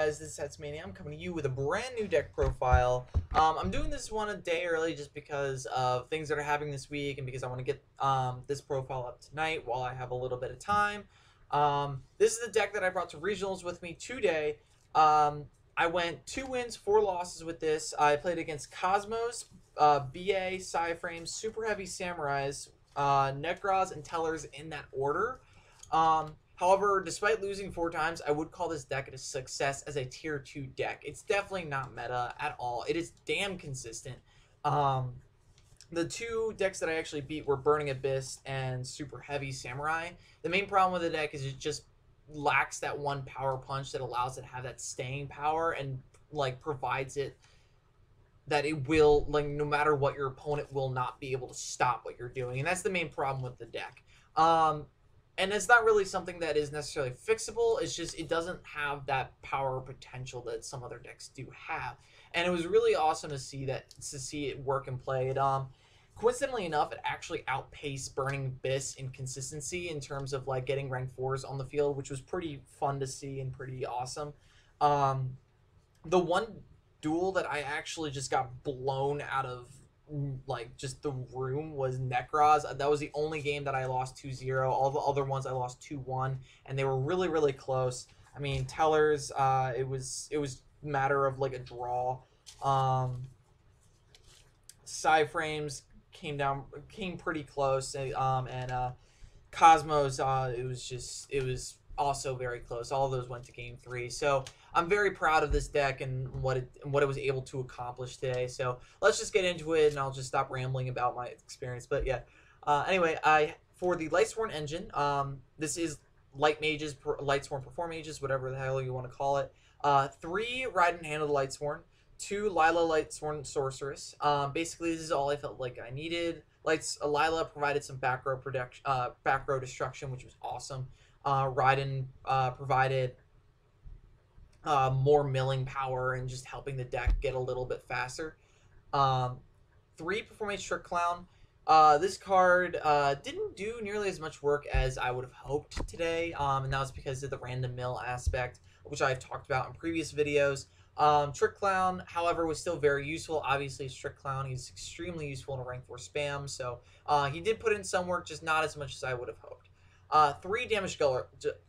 guys, this is Hetzmania. I'm coming to you with a brand new deck profile. I'm doing this one a day early just because of things that are happening this week and because I want to get this profile up tonight while I have a little bit of time. This is the deck that I brought to regionals with me today. I went 2 wins, 4 losses with this. I played against Cosmos, BA, Psyframes, Super Heavy Samurais, Necros, and Tellers in that order. However, despite losing 4 times, I would call this deck a success as a tier 2 deck. It's definitely not meta at all. It is damn consistent. The 2 decks that I actually beat were Burning Abyss and Super Heavy Samurai. The main problem with the deck is it just lacks that one power punch that allows it to have that staying power and like provides it that it will, like, no matter what, your opponent will not be able to stop what you're doing. And that's the main problem with the deck. And it's not really something that is necessarily fixable. It's just it doesn't have that power potential that some other decks do have. And it was really awesome to see it work and play. Coincidentally enough, it actually outpaced Burning Abyss in consistency in terms of like getting rank 4s on the field, which was pretty fun to see and pretty awesome. The one duel that I actually just got blown out of like just the room was Necros. That was the only game that I lost 2-0. All the other ones I lost 2-1, and they were really, really close. I mean, Tellers, it was a matter of like a draw. Psyframes came pretty close, and Cosmos, it was also very close. All of those went to game 3. So I'm very proud of this deck and what it was able to accomplish today. So let's just get into it, and I'll just stop rambling about my experience. But yeah, anyway, for the Lightsworn engine, this is Lightsworn Performages, whatever the hell you want to call it. 3 Ride and Handle Lightsworn, 2 Lila Lightsworn Sorceress. Basically, this is all I felt like I needed. Lila provided some back row destruction, which was awesome. Raiden provided more milling power and just helping the deck get a little bit faster. 3 Performage Trick Clown. This card didn't do nearly as much work as I would have hoped today, and that was because of the random mill aspect, which I've talked about in previous videos. Trick Clown, however, was still very useful. Obviously, it's Trick Clown. He's extremely useful in a rank 4 spam, so he did put in some work, just not as much as I would have hoped. 3 Damage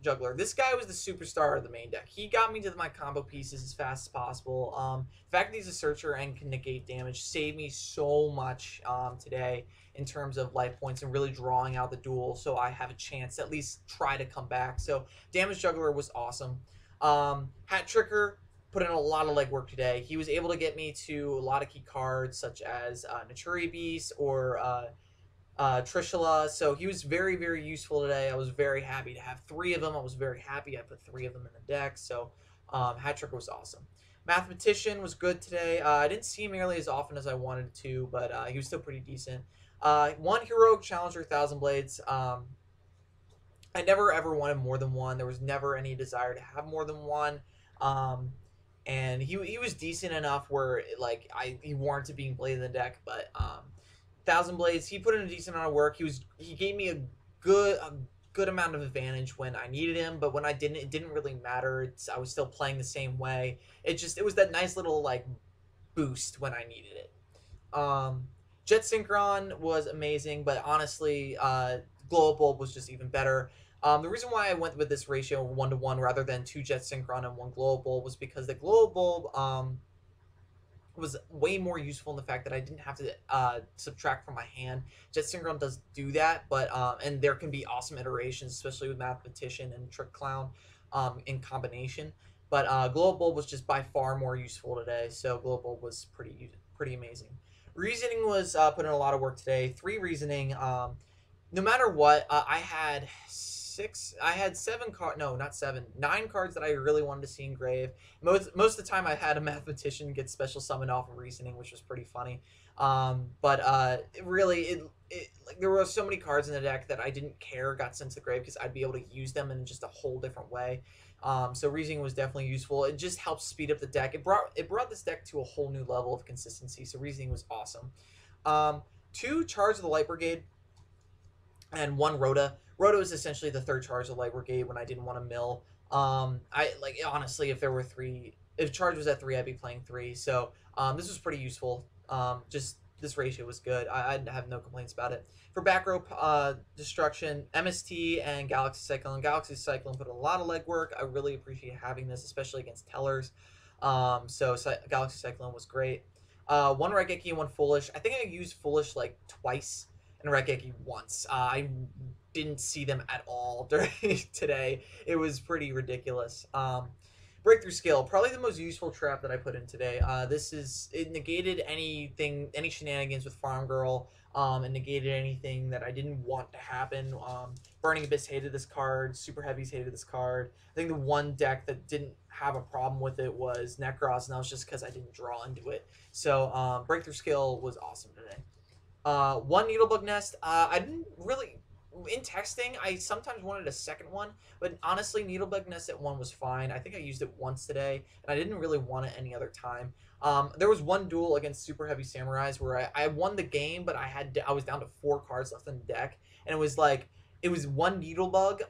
Juggler. This guy was the superstar of the main deck. He got me to my combo pieces as fast as possible. The fact that he's a searcher and can negate damage saved me so much today in terms of life points and really drawing out the duel, so I have a chance to at least try to come back. So Damage Juggler was awesome. Hat Tricker put in a lot of legwork today. He was able to get me to a lot of key cards such as Naturi Beast or Trishula, so he was very, very useful today. I was very happy to have 3 of them. I was very happy I put 3 of them in the deck, so Hat Tricker was awesome. Mathematician was good today. I didn't see him nearly as often as I wanted to, but he was still pretty decent. 1 Heroic Challenger, Thousand Blades. I never ever wanted more than 1. There was never any desire to have more than 1. And he was decent enough where like he warranted being played in the deck, but Thousand Blades, he put in a decent amount of work. He gave me a good amount of advantage when I needed him, but when I didn't, it didn't really matter. I was still playing the same way. It was that nice little like boost when I needed it. Jet Synchron was amazing, but honestly, Glow Bulb was just even better. The reason why I went with this ratio 1-to-1 rather than 2 Jet Synchron and 1 Glow Bulb was because the Glow Bulb was way more useful in the fact that I didn't have to subtract from my hand. Jet Synchron does do that, but and there can be awesome iterations, especially with Mathematician and Trick Clown in combination. But Glow Bulb was just by far more useful today, so Glow Bulb was pretty amazing. Reasoning was put in a lot of work today. 3 Reasoning. No matter what, I had 7 cards. No, not 7. 9 cards that I really wanted to see in grave. Most of the time, I had a Mathematician get special summoned off of Reasoning, which was pretty funny. But really, like there were so many cards in the deck that I didn't care got sent to the grave because I'd be able to use them in just a whole different way. So Reasoning was definitely useful. It just helped speed up the deck. It brought this deck to a whole new level of consistency. So Reasoning was awesome. 2 Charge of the Light Brigade and 1 Rhoda. Rhoda was essentially the 3rd charge of Light Brigade when I didn't want to mill. I like honestly, if charge was at 3, I'd be playing 3. So this was pretty useful. Just this ratio was good. I have no complaints about it. For back row destruction, MST and Galaxy Cyclone. Galaxy Cyclone put a lot of legwork. I really appreciate having this, especially against Tellers. Galaxy Cyclone was great. One Regeki and one Foolish. I think I used Foolish like twice and Regeki once. I didn't see them at all during today. It was pretty ridiculous. Breakthrough Skill, probably the most useful trap that I put in today. It negated any shenanigans with Farm Girl. It negated anything that I didn't want to happen. Burning Abyss hated this card. Super Heavies hated this card. I think the one deck that didn't have a problem with it was Necros, and that was just because I didn't draw into it. So Breakthrough Skill was awesome today. One Needlebug Nest. I didn't really in texting. I sometimes wanted a second one, but honestly, Needlebug Nest at 1 was fine. I think I used it once today, and I didn't really want it any other time. There was one duel against Super Heavy Samurais where I won the game, but I was down to 4 cards left in the deck, and it was one Needlebug,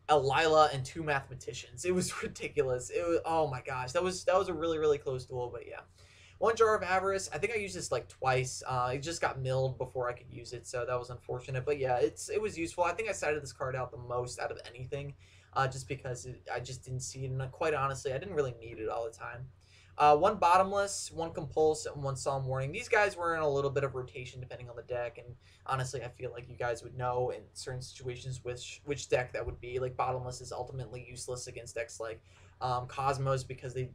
a Lila, and 2 Mathematicians. It was ridiculous. Oh my gosh, that was a really really close duel, but yeah. One Jar of Avarice. I think I used this like twice. It just got milled before I could use it, so that was unfortunate. But yeah, it was useful. I think I sided this card out the most out of anything, just because I just didn't see it, and quite honestly, I didn't really need it all the time. One Bottomless, one Compulse, and one Solemn Warning. These guys were in a little bit of rotation depending on the deck, and honestly, I feel like you guys would know in certain situations which deck that would be. Like Bottomless is ultimately useless against decks like Cosmos because they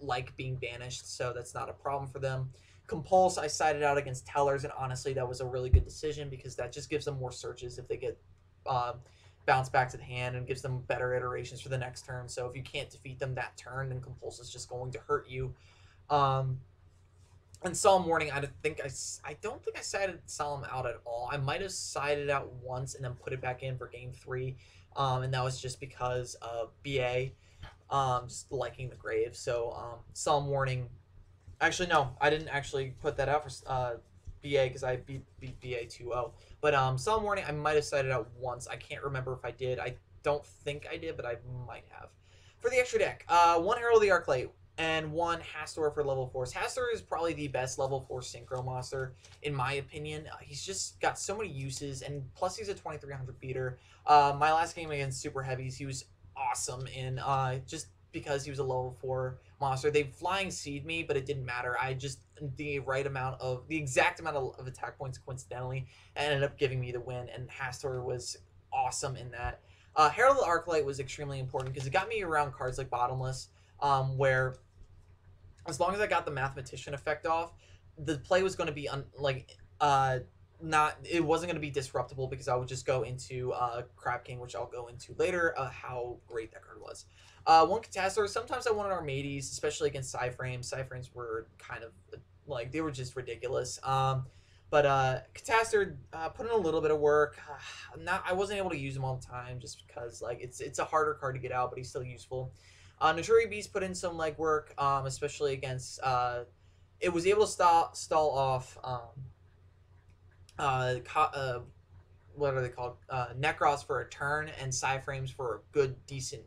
like being banished, so that's not a problem for them. Compulse, I sided out against Tellers, and honestly, that was a really good decision because that just gives them more searches if they get bounced back to the hand and gives them better iterations for the next turn. So if you can't defeat them that turn, then Compulse is just going to hurt you. And Solemn Warning, I don't think I sided Solemn out at all. I might have sided out once and then put it back in for game 3, and that was just because of BA. Just liking the grave. So Solemn Warning. Actually, no, I didn't actually put that out for BA because I beat BA 2-0. But Solemn Warning, I might have cited out once. I can't remember if I did. I don't think I did, but I might have. For the extra deck, one Herald of the Arclight and one Hastor for level 4s. Hastor is probably the best level 4 synchro monster, in my opinion. He's just got so many uses, and plus he's a 2300 beater. My last game against Super Heavies, he was awesome in just because he was a level 4 monster. They flying seed me, but it didn't matter. I just the exact amount of attack points coincidentally ended up giving me the win, and Hastor was awesome in that. Herald of the Arclight was extremely important because it got me around cards like Bottomless, where as long as I got the Mathematician effect off, the play was going to be it wasn't going to be disruptible because I would just go into Crab King, which I'll go into later, how great that card was. One Catastor, sometimes I wanted Armades, especially against Psyframes. Psyframes were kind of, they were just ridiculous. But Catastor put in a little bit of work. I wasn't able to use him all the time just because, it's a harder card to get out, but he's still useful. Notori Beast put in some legwork, especially against, it was able to stall off, what are they called? Necros for a turn and Psyframes for a good, decent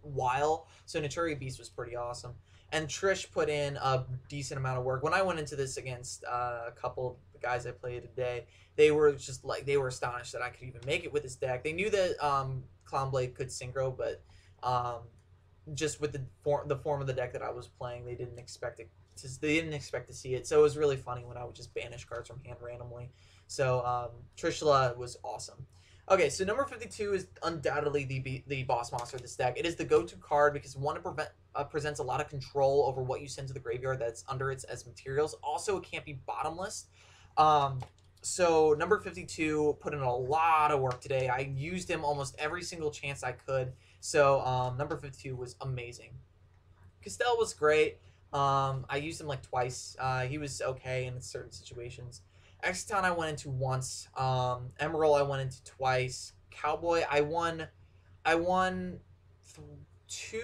while. So Notori Beast was pretty awesome. And Trish put in a decent amount of work. When I went into this against a couple of the guys I played today, they were just they were astonished that I could even make it with this deck. They knew that Clownblade could synchro, but just with the form of the deck that I was playing, they didn't expect to see it. So it was really funny when I would just banish cards from hand randomly. So Trishula was awesome. Okay, so number 52 is undoubtedly the boss monster of this deck. It is the go-to card because one, it presents a lot of control over what you send to the graveyard that's under it as materials. Also, it can't be bottomless. So number 52 put in a lot of work today. I used him almost every single chance I could. So number 52 was amazing. Castell was great. I used him like twice. He was okay in certain situations. Exciton I went into once. Emerald I went into twice. Cowboy I won 2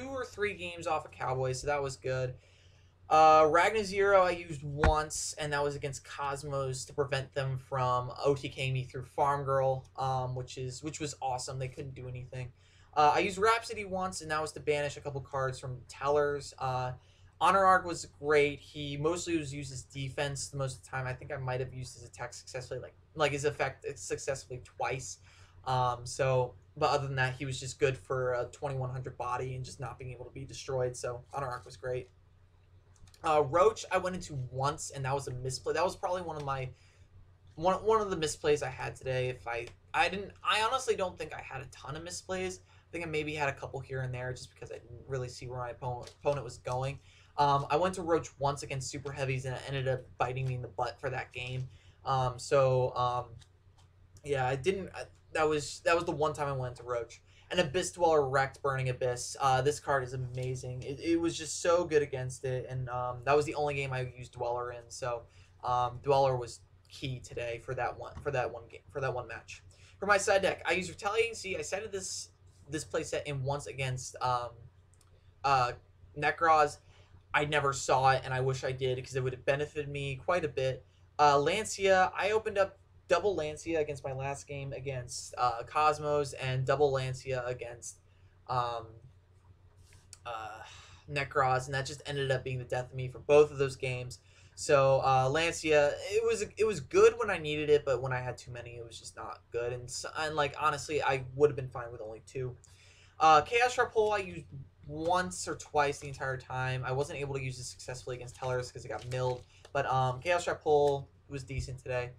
or 3 games off of Cowboy, so that was good. Ragnar Zero I used once, and that was against Cosmos to prevent them from OTKing me through Farm Girl, which was awesome. They couldn't do anything. I used Rhapsody once, and that was to banish a couple cards from Tellers. Honor Arc was great. He mostly was used as defense the most of the time. I think I might have used his attack successfully, like his effect successfully twice. But other than that, he was just good for a 2100 body and just not being able to be destroyed. So Honor Arc was great. Roach, I went into once, and that was a misplay. That was probably one of the misplays I had today. I honestly don't think I had a ton of misplays. I think I maybe had a couple here and there just because I didn't really see where my opponent was going. I went to Roach once against Super Heavies, and it ended up biting me in the butt for that game. Yeah, I didn't. That was the one time I went to Roach. And Abyss Dweller wrecked Burning Abyss. This card is amazing. It was just so good against it, and that was the only game I used Dweller in. So Dweller was key today for that one match. For my side deck, I used Retaliating Sea. I cited this playset in once against Necroz. I never saw it, and I wish I did because it would have benefited me quite a bit. Lancia, I opened up double Lancia against my last game against Cosmos, and double Lancia against Necroz, and that just ended up being the death of me for both of those games. So Lancia, it was good when I needed it, but when I had too many, it was just not good. And like honestly, I would have been fine with only 2. Chaos Sharp Hole I used once or twice the entire time. I wasn't able to use it successfully against Tellers because it got milled, but Chaos Sharp Hole was decent today.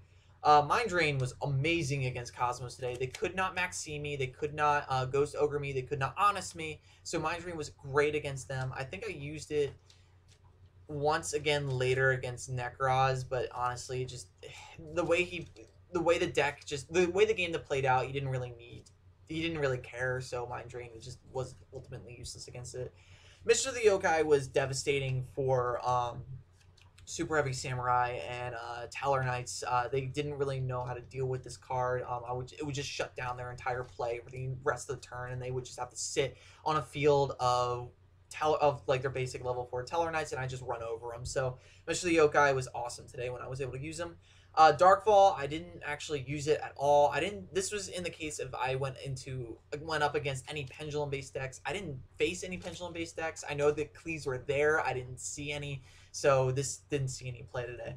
Mind Drain was amazing against Cosmos today. They could not Max C me. They could not Ghost Ogre me. They could not Honest me. So Mind Drain was great against them. I think I used it once again later against Necroz, but honestly, just the way the deck, just the way the game that played out, he didn't really care. So Mind Drain just was ultimately useless against it. Mr. the Yokai was devastating for Super Heavy Samurai and Taller Knights. They didn't really know how to deal with this card. It would just shut down their entire play for the rest of the turn, and they would just have to sit on a field of like their basic level 4 Teller Knights, and I just run over them. So Mr. the Yokai was awesome today when I was able to use him. Darkfall, I didn't actually use it at all. This was in the case if I went up against any pendulum based decks. I didn't face any pendulum based decks. I know the Cleaves were there. I didn't see any. So this didn't see any play today.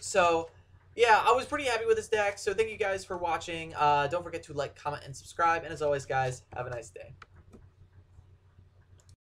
So yeah, I was pretty happy with this deck. So thank you guys for watching. Don't forget to like, comment, and subscribe. And as always, guys, have a nice day.